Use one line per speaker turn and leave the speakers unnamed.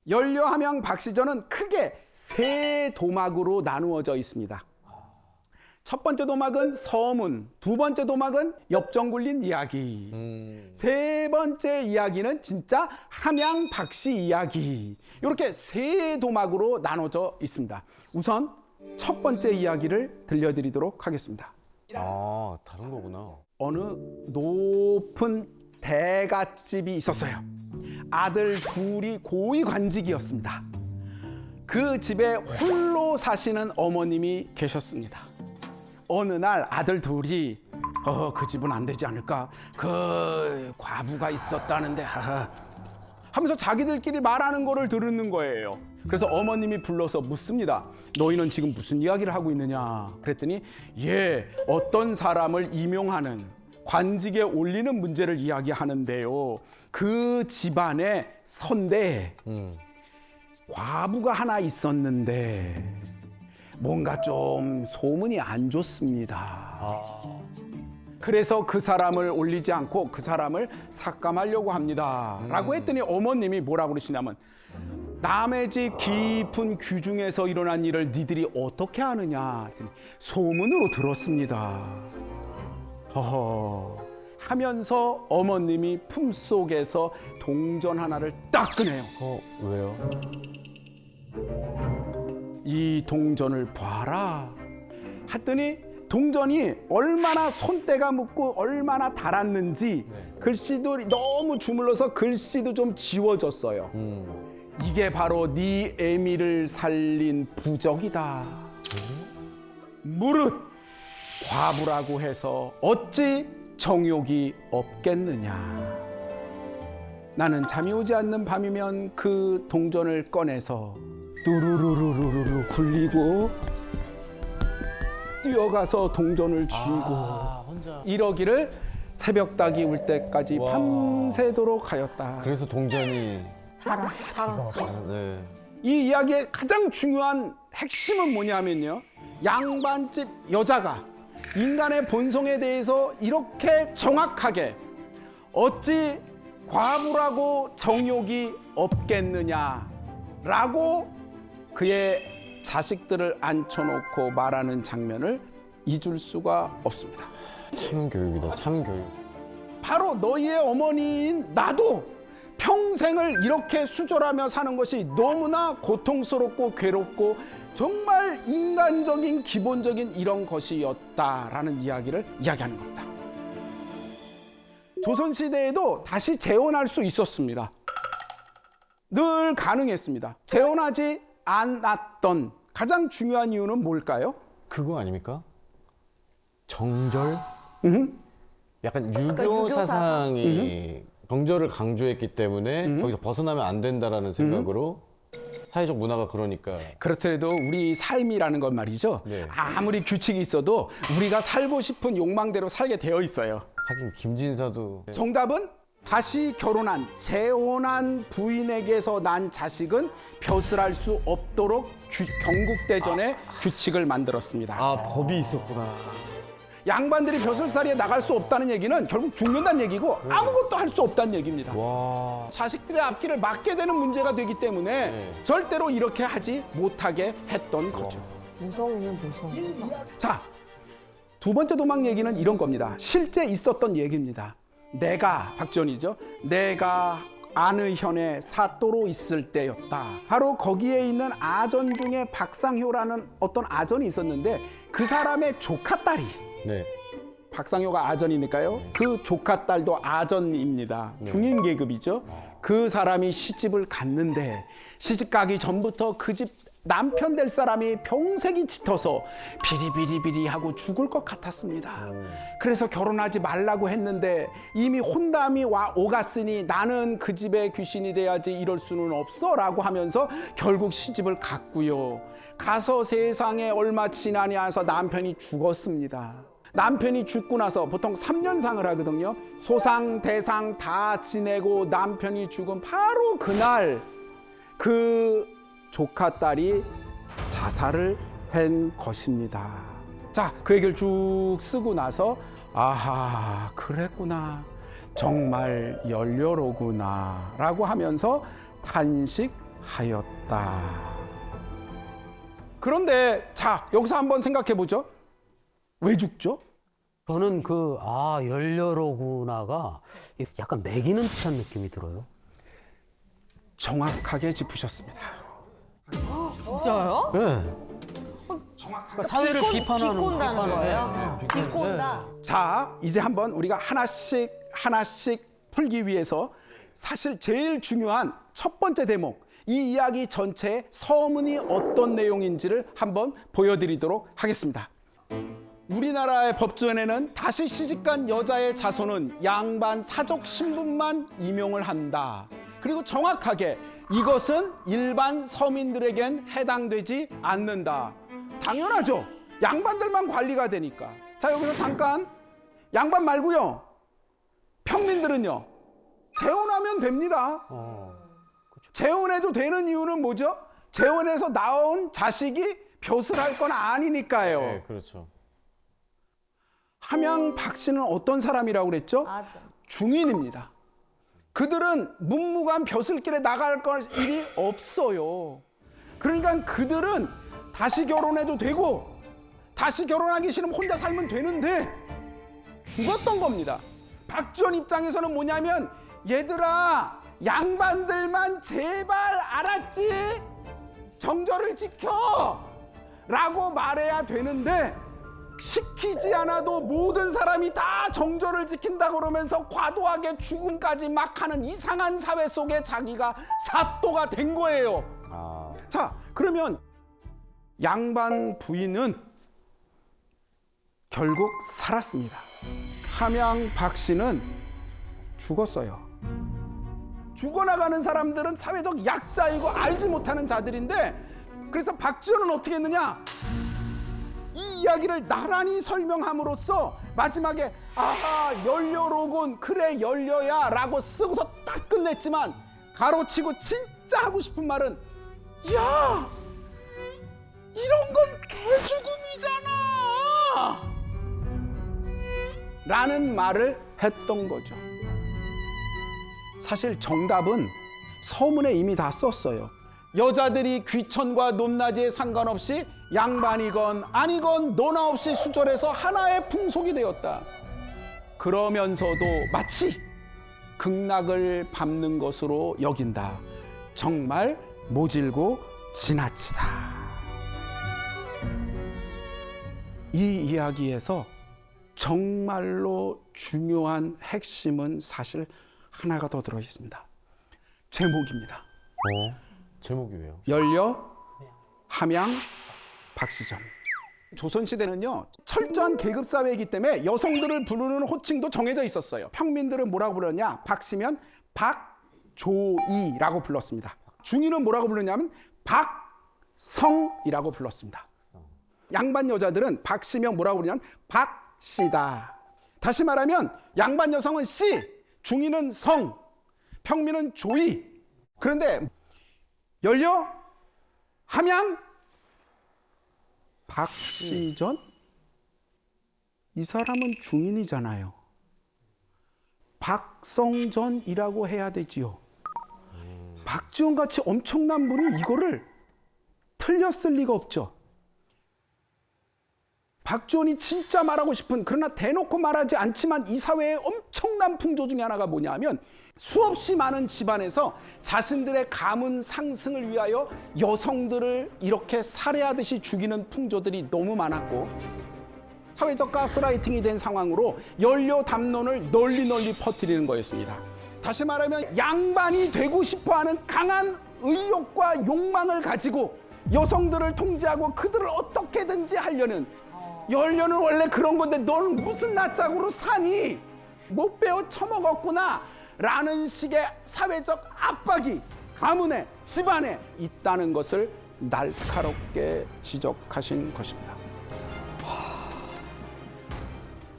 연료함양 박시전은 크게 세 도막으로 나누어져 있습니다. 첫 번째 도막은 서문, 두 번째 도막은 엽정 굴린 이야기, 세 번째 이야기는 진짜 함양 박씨 이야기. 이렇게 세 도막으로 나눠져 있습니다. 우선 첫 번째 이야기를 들려드리도록 하겠습니다.
아, 다른 거구나.
어느 높은 대갓집이 있었어요. 아들 둘이 고위관직이었습니다. 그 집에 홀로 사시는 어머님이 계셨습니다. 어느 날 아들 둘이 그 집은 안 되지 않을까? 그 과부가 있었다는데 하면서 자기들끼리 말하는 거를 들은 거예요. 그래서 어머님이 불러서 묻습니다. 너희는 지금 무슨 이야기를 하고 있느냐? 그랬더니 어떤 사람을 임용하는 관직에 올리는 문제를 이야기하는데요. 그 집안에 선대에 과부가 하나 있었는데 뭔가 좀 소문이 안 좋습니다. 그래서 그 사람을 올리지 않고 그 사람을 삭감하려고 합니다. 라고 했더니 어머님이 뭐라고 그러시냐면 남의 집 깊은 귀중에서 일어난 일을 니들이 어떻게 아느냐 했더니 소문으로 들었습니다. 허허 하면서 어머님이 품속에서 동전 하나를 딱 꺼내요.
왜요?
이 동전을 봐라 했더니 동전이 얼마나 손때가 묻고 얼마나 달았는지 글씨도 너무 주물러서 글씨도 좀 지워졌어요. 이게 바로 네 애미를 살린 부적이다. 무릇 과부라고 해서 어찌 정욕이 없겠느냐. 나는 잠이 오지 않는 밤이면 그 동전을 꺼내서 뚜루루루루루 굴리고 뛰어가서 동전을 쥐고 이러기를 새벽닭이 울 때까지 밤새도록 하였다.
그래서 동전이
살았어.
네.
이 이야기의 가장 중요한 핵심은 뭐냐면요. 양반집 여자가 인간의 본성에 대해서 이렇게 정확하게 어찌 과부라고 정욕이 없겠느냐라고 그의 자식들을 앉혀놓고 말하는 장면을 잊을 수가 없습니다.
참 교육이다. 참 교육.
바로 너희의 어머니인 나도 평생을 이렇게 수절하며 사는 것이 너무나 고통스럽고 괴롭고 정말 인간적인 기본적인 이런 것이었다라는 이야기를 이야기하는 겁니다. 조선시대에도 다시 재혼할 수 있었습니다. 늘 가능했습니다. 재혼하지 않았던 가장 중요한 이유는 뭘까요?
그거 아닙니까? 정절? 약간 유교 사상이 정절을 강조했기 때문에 거기서 벗어나면 안 된다라는 생각으로 사회적 문화가 그러니까.
그렇더라도 우리 삶이라는 건 말이죠.
네.
아무리 규칙이 있어도 우리가 살고 싶은 욕망대로 살게 되어 있어요.
하긴 김진사도
정답은 다시 결혼한 재혼한 부인에게서 난 자식은 벼슬할 수 없도록 경국대전에 규칙을 만들었습니다.
아, 법이 있었구나.
양반들이 벼슬살이에 나갈 수 없다는 얘기는 결국 죽는다는 얘기고 아무것도 할 수 없다는 얘기입니다.
와.
자식들의 앞길을 막게 되는 문제가 되기 때문에 절대로 이렇게 하지 못하게 했던 거죠.
무서우면 무서워.
자, 두 번째 도망 얘기는 이런 겁니다. 실제 있었던 얘기입니다. 내가 박지원이죠. 내가 안의현에 사또로 있을 때였다. 바로 거기에 있는 아전 중에 박상효라는 어떤 아전이 있었는데 그 사람의 조카딸이
네.
박상효가 아전이니까요. 그 조카딸도 아전입니다. 중인 계급이죠. 그 사람이 시집을 갔는데 시집 가기 전부터 그 집 남편 될 사람이 병색이 짙어서 비리비리비리하고 죽을 것 같았습니다. 그래서 결혼하지 말라고 했는데 이미 혼담이 오갔으니 나는 그 집의 귀신이 돼야지 이럴 수는 없어 라고 하면서 결국 시집을 갔고요. 가서 세상에 얼마 지나지 않아서 남편이 죽었습니다. 남편이 죽고 나서 보통 3년상을 하거든요. 소상 대상 다 지내고 남편이 죽은 바로 그날 그 조카딸이 자살을 한 것입니다. 자, 그 얘기를 쭉 쓰고 나서 아하, 그랬구나. 정말 연료로구나 라고 하면서 탄식하셨습니다. 하였다. 그런데 자, 여기서 한번 생각해 보죠. 왜 죽죠?
저는 열려로구나가 약간 매기는 듯한 느낌이 들어요.
정확하게 짚으셨습니다.
진짜요?
네. 그러니까 사회를 비판하는
비꼰다는
비판을
거예요?
해.
비꼰다.
자, 이제 한번 우리가 하나씩 풀기 위해서 사실 제일 중요한 첫 번째 대목, 이 이야기 전체의 서문이 어떤 내용인지를 한번 보여드리도록 하겠습니다. 우리나라의 법전에는 다시 시집간 여자의 자손은 양반 사적 신분만 임용을 한다. 그리고 정확하게 이것은 일반 서민들에겐 해당되지 않는다. 당연하죠. 양반들만 관리가 되니까. 자, 여기서 잠깐 양반 말고요. 평민들은요. 재혼하면 됩니다. 재혼해도 되는 이유는 뭐죠? 재혼해서 나온 자식이 벼슬 할 건 아니니까요.
네, 그렇죠.
함양 박 씨는 어떤 사람이라고 그랬죠?
맞아.
중인입니다. 그들은 문무관 벼슬길에 나갈 일이 없어요. 그러니까 그들은 다시 결혼해도 되고 다시 결혼하기 싫으면 혼자 살면 되는데 죽었던 겁니다. 박지원 입장에서는 뭐냐면 얘들아 양반들만 제발 알았지? 정절을 지켜! 라고 말해야 되는데 시키지 않아도 모든 사람이 다 정절을 지킨다 그러면서 과도하게 죽음까지 막 하는 이상한 사회 속에 자기가 사또가 된 거예요. 자, 그러면 양반 부인은 결국 살았습니다. 함양 박 씨는 죽었어요. 죽어나가는 사람들은 사회적 약자이고 알지 못하는 자들인데 그래서 박지원은 어떻게 했느냐? 이 이야기를 나란히 설명함으로써 마지막에 열려로군 그래 열려야 라고 쓰고서 딱 끝냈지만 가로치고 진짜 하고 싶은 말은 야 이런 건 개죽음이잖아 라는 말을 했던 거죠. 사실 정답은 서문에 이미 다 썼어요. 여자들이 귀천과 높낮이에 상관없이 양반이건 아니건 너나 없이 수절해서 하나의 풍속이 되었다. 그러면서도 마치 극락을 밟는 것으로 여긴다. 정말 모질고 지나치다. 이 이야기에서 정말로 중요한 핵심은 사실 하나가 더 들어 있습니다. 제목입니다.
제목이 왜요?
열려 함양 박시전. 조선시대는요 철저한 계급사회이기 때문에 여성들을 부르는 호칭도 정해져 있었어요. 평민들은 뭐라고 불렀냐? 박씨면 박조이라고 불렀습니다. 중인은 뭐라고 불렀냐면 박성이라고 불렀습니다. 양반 여자들은 박씨면 뭐라고 부르냐면 박씨다. 다시 말하면 양반 여성은 씨, 중인은 성, 평민은 조이. 그런데 열려 함양 박시전? 이 사람은 중인이잖아요. 박성전이라고 해야 되지요. 박지원 같이 엄청난 분이 이거를 틀렸을 리가 없죠. 박지원이 진짜 말하고 싶은, 그러나 대놓고 말하지 않지만 이 사회의 엄청난 풍조 중에 하나가 뭐냐면 수없이 많은 집안에서 자신들의 가문 상승을 위하여 여성들을 이렇게 살해하듯이 죽이는 풍조들이 너무 많았고, 사회적 가스라이팅이 된 상황으로 연료 담론을 널리 퍼뜨리는 거였습니다. 다시 말하면 양반이 되고 싶어하는 강한 의욕과 욕망을 가지고 여성들을 통제하고 그들을 어떻게든지 하려는, 연료는 원래 그런 건데 너는 무슨 낯짝으로 사니? 못 배워 처먹었구나 라는 식의 사회적 압박이 가문에, 집안에 있다는 것을 날카롭게 지적하신 것입니다.